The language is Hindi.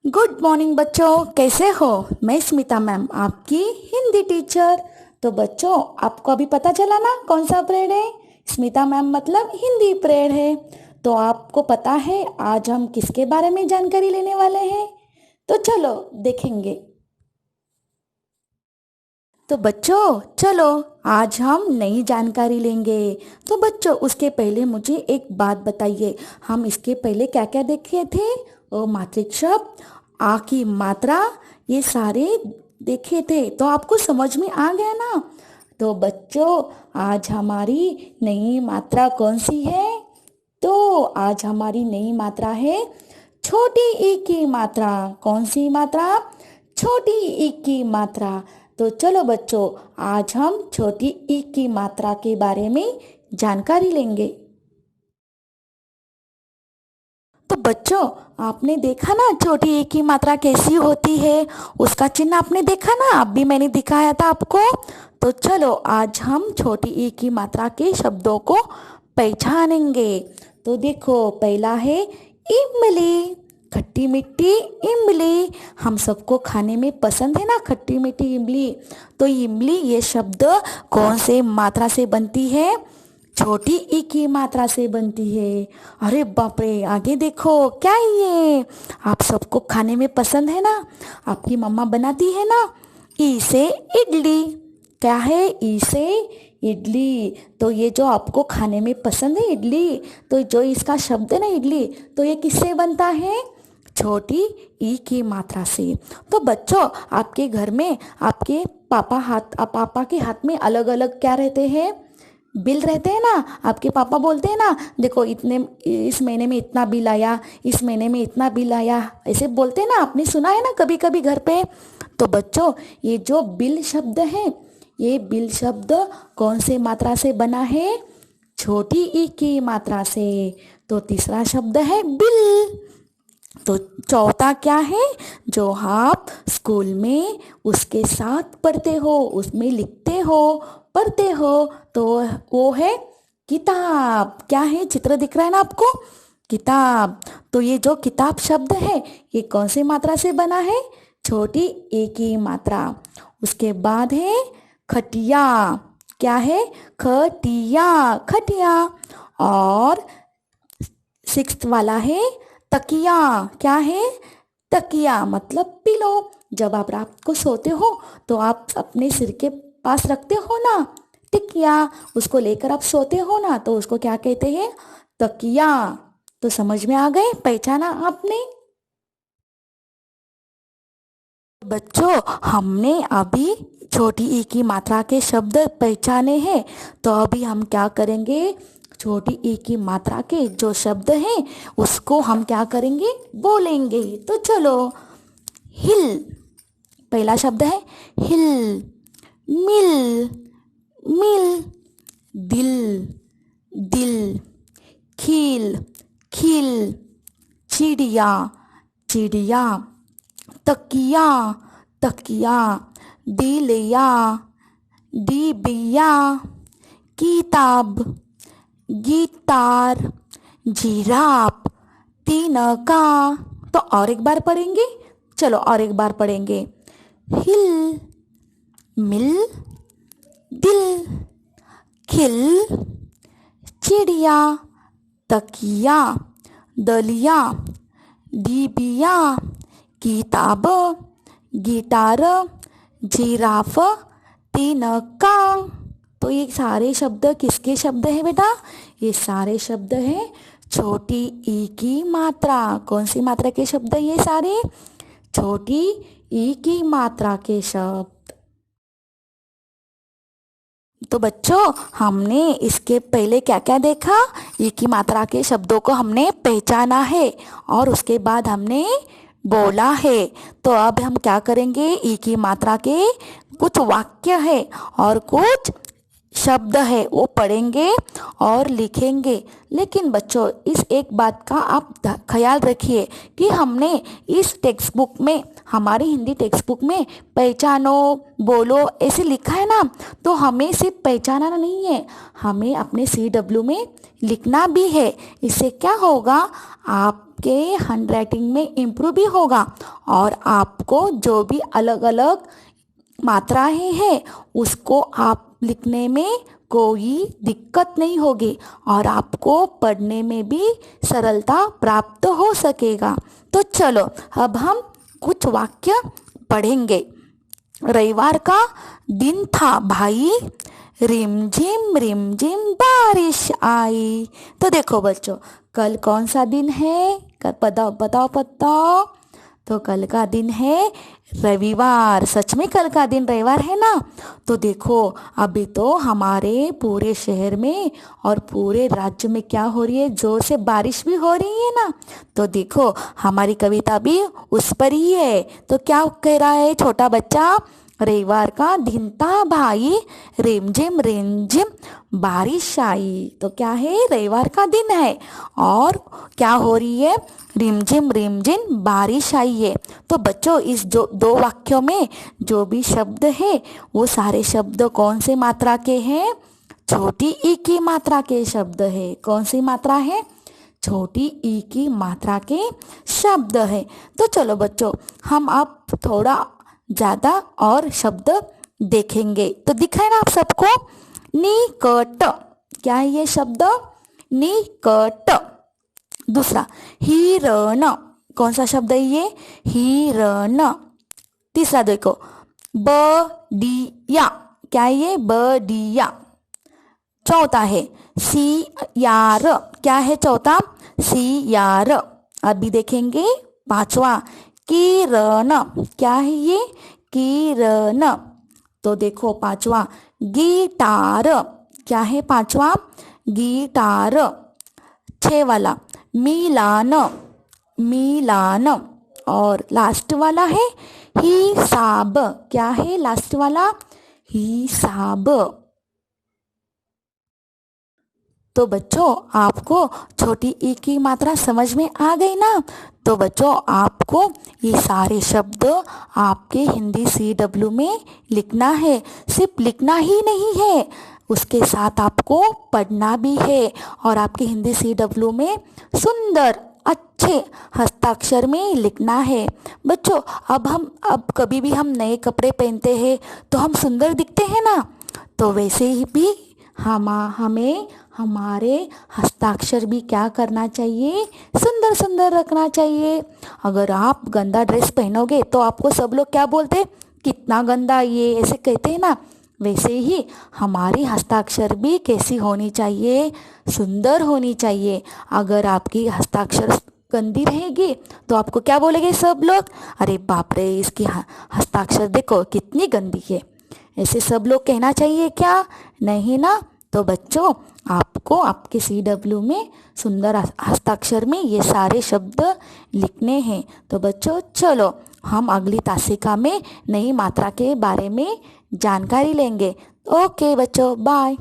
गुड मॉर्निंग बच्चों, कैसे हो। मैं स्मिता मैम, आपकी हिंदी टीचर। तो बच्चों, आपको अभी पता चला ना कौन सा परेड है। स्मिता मैम मतलब हिंदी परेड है। तो आपको पता है आज हम किसके बारे में जानकारी लेने वाले हैं। तो चलो देखेंगे। तो बच्चों चलो, आज हम नई जानकारी लेंगे। तो बच्चों, उसके पहले मुझे एक बात बताइए। हम इसके पहले क्या क्या देखे थे। मात्रिक शब्द, आ की मात्रा, ये सारे देखे थे। तो आपको समझ में आ गया ना। तो बच्चों, आज हमारी नई मात्रा कौन सी है। तो आज हमारी नई मात्रा है छोटी ई की मात्रा। कौन सी मात्रा। छोटी ई की मात्रा। तो चलो बच्चों, आज हम छोटी ई की मात्रा के बारे में जानकारी लेंगे। तो बच्चों, आपने देखा ना छोटी ई की मात्रा कैसी होती है। उसका चिन्ह आपने देखा ना, अभी मैंने दिखाया था आपको। तो चलो आज हम छोटी ई की मात्रा के शब्दों को पहचानेंगे। तो देखो, पहला है इमली। खट्टी मीठी इमली, हम सबको खाने में पसंद है ना खट्टी मीठी इमली। तो इमली ये शब्द कौन से मात्रा से बनती है। छोटी ई की मात्रा से बनती है। अरे बाप रे, आगे देखो क्या है ये। आप सबको खाने में पसंद है ना, आपकी मम्मा बनाती है ना। ई से इडली। क्या है ई से इडली। तो ये जो आपको खाने में पसंद है इडली, तो जो इसका शब्द है ना इडली, तो ये किससे बनता है। छोटी ई की मात्रा से। तो बच्चों, आपके घर में आपके पापा के हाथ में अलग अलग क्या रहते हैं। बिल रहते हैं ना। आपके पापा बोलते हैं ना, देखो इतने इस महीने में इतना बिल आया, इस महीने में इतना बिल आया, ऐसे बोलते हैं ना। आपने सुना है ना कभी कभी घर पे। तो बच्चों, ये जो बिल शब्द है, ये बिल शब्द कौन से मात्रा से बना है। छोटी ई की मात्रा से। तो तीसरा शब्द है बिल। तो चौथा क्या है, जो आप स्कूल में उसके साथ पढ़ते हो, उसमें लिखते हो, पढ़ते हो, तो वो है किताब। क्या है, चित्र दिख रहा है ना आपको, किताब। तो ये जो किताब शब्द है, ये कौन सी मात्रा से बना है। छोटी ए की मात्रा। उसके बाद है खटिया। क्या है, खटिया, खटिया। और सिक्स्थ वाला है तकिया। क्या है, तकिया मतलब पिलो। जब आप रात को सोते हो तो आप अपने सिर के पास रखते हो ना तकिया, उसको लेकर आप सोते हो ना, तो उसको क्या कहते हैं, तकिया। तो समझ में आ गए, पहचाना आपने। बच्चों, हमने अभी छोटी ई की मात्रा के शब्द पहचाने हैं। तो अभी हम क्या करेंगे, छोटी ई की मात्रा के जो शब्द हैं उसको हम क्या करेंगे, बोलेंगे। तो चलो, हिल। पहला शब्द है हिल। मिल, मिल। दिल, दिल। खील, खील। चिड़िया, चिड़िया। तकिया, तकिया। दिलिया, डिबिया। किताब, गिटार। जिराफ, तिनका। तो और एक बार पढ़ेंगे। चलो और एक बार पढ़ेंगे। हिल, मिल, दिल, खिल, चिड़िया, तकिया, दलिया, डिबिया, किताब, गिटार, जिराफ, तिनका। तो ये सारे शब्द किसके शब्द हैं बेटा, ये सारे शब्द हैं छोटी ई की मात्रा। कौन सी मात्रा के शब्द ये सारे, छोटी ई की मात्रा के शब्द। तो बच्चों, हमने इसके पहले क्या क्या देखा, ई की मात्रा के शब्दों को हमने पहचाना है और उसके बाद हमने बोला है। तो अब हम क्या करेंगे, ई की मात्रा के कुछ वाक्य है और कुछ शब्द है वो पढ़ेंगे और लिखेंगे। लेकिन बच्चों, इस एक बात का आप ख्याल रखिए कि हमने इस टेक्स्ट बुक में, हमारी हिंदी टेक्स्ट बुक में पहचानो, बोलो ऐसे लिखा है ना। तो हमें सिर्फ पहचाना नहीं है, हमें अपने CW में लिखना भी है। इससे क्या होगा, आप आपके हैंडराइटिंग में इम्प्रूव भी होगा और आपको जो भी अलग अलग मात्राएं हैं उसको आप लिखने में कोई दिक्कत नहीं होगी और आपको पढ़ने में भी सरलता प्राप्त हो सकेगा। तो चलो अब हम कुछ वाक्य पढ़ेंगे। रविवार का दिन था भाई, रिमझिम बारिश आई। तो देखो बच्चों, कल कौन सा दिन है? बताओ बताओ बताओ। तो कल का दिन है रविवार। सच में कल का दिन रविवार है ना? तो देखो अभी तो हमारे पूरे शहर में और पूरे राज्य में क्या हो रही है, जोर से बारिश भी हो रही है ना। तो देखो हमारी कविता भी उस पर ही है। तो क्या कह रहा है छोटा बच्चा? रविवार का दिन था भाई, रिमझिम बारिश आई। तो क्या है? रविवार का दिन है और क्या हो रही है? रिमझिम बारिश आई है। तो बच्चों इस जो दो वाक्यों में जो भी शब्द है वो सारे शब्द कौन से मात्रा के हैं? छोटी ई की मात्रा के शब्द है। कौन सी मात्रा है? छोटी ई की मात्रा के शब्द है। तो चलो बच्चों हम अब थोड़ा ज्यादा और शब्द देखेंगे। तो दिखा है ना आप सबको? निकट, क्या है ये शब्द? निकट। दूसरा हिरण, कौन सा शब्द है ये? हिरण। तीसरा देखो बडिया, क्या है ये? बडिया। चौथा है सियार, क्या है चौथा? सियार। अभी देखेंगे पांचवा किरण, क्या है ये? किरण। तो देखो पांचवा गिटार, क्या है पांचवा? गिटार। छह वाला मिलान, मिलान। और लास्ट वाला है हिसाब, क्या है लास्ट वाला? हिसाब। तो बच्चों आपको छोटी ई की मात्रा समझ में आ गई ना? तो बच्चों आपको ये सारे शब्द आपके हिंदी CW में लिखना है। सिर्फ लिखना ही नहीं है, उसके साथ आपको पढ़ना भी है और आपके हिंदी CW में सुंदर अच्छे हस्ताक्षर में लिखना है। बच्चों अब कभी भी हम नए कपड़े पहनते हैं तो हम सुंदर दिखते हैं ना? तो वैसे ही भी हमें हमारे हस्ताक्षर भी क्या करना चाहिए? सुंदर सुंदर रखना चाहिए। अगर आप गंदा ड्रेस पहनोगे तो आपको सब लोग क्या बोलते? कितना गंदा ये, ऐसे कहते हैं ना। वैसे ही हमारी हस्ताक्षर भी कैसी होनी चाहिए? सुंदर होनी चाहिए। अगर आपकी हस्ताक्षर गंदी रहेगी तो आपको क्या बोलेंगे सब लोग? अरे बाप रे, इसकी हस्ताक्षर देखो कितनी गंदी है। ऐसे सब लोग कहना चाहिए क्या? नहीं ना। तो बच्चों आपको आपके CW में सुंदर हस्ताक्षर में ये सारे शब्द लिखने हैं। तो बच्चों चलो हम अगली तासिका में नई मात्रा के बारे में जानकारी लेंगे। ओके बच्चों, बाय।